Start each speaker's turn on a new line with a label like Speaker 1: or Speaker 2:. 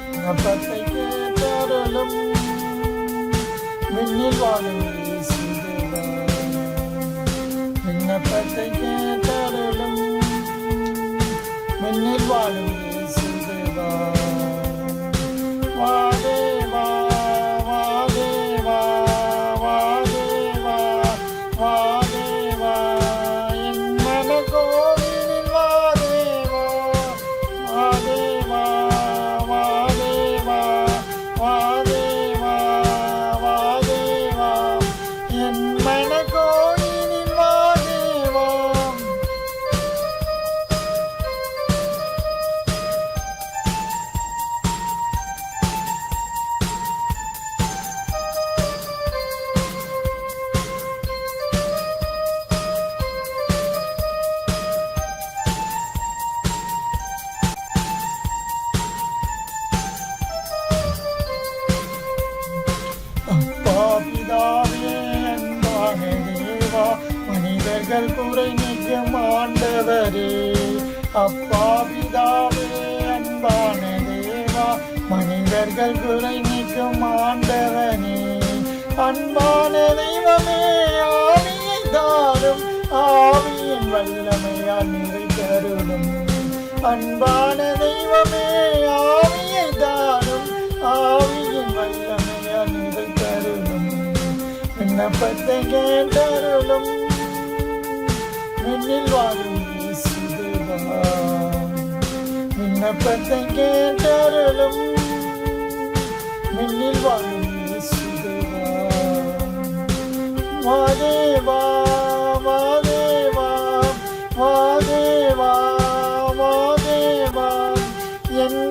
Speaker 1: விண்ணப்பத்தை கேட்டருளும் விண்ணில் வாழும் இயேசுதேவா. விண்ணப்பத்தை கேட்டருளும் விண்ணில் வாழும் இயேசுதேவா. வாதேவா வாதேவா வாதேவா வாதேவா என் மனக்கோவிலில் வாதேவா வாதேவா வாதேவா வாதேவா வாதேவா என் மனக்கோவிலில் வாதேவா. அப்பா பிதாவே அன்பான தேவா, மனிதர்கள் குறை நீக்கும் ஆண்டவரே. அப்பா பிதாவே அன்பான தேவா, மனிதர்கள் குறை நீக்கும் ஆண்டவனே. அன்பான தெய்வமே ஆவியை தாரும், ஆவியின் வல்லமையால் நிறைந்தருளும். அன்பான தெய்வமே ஆவியை தாரும், ஆவியின் வல்லமையால் நிறைந்தருளும். விண்ணப்பத்தை கேட்டருளும் விண்ணில் வாழும் இயேசுதேவா. விண்ணப்பத்தை கேட்டருளும் விண்ணில் வாழும் இயேசுதேவா. வாதேவா வாதேவா வாதேவா வாதேவா என்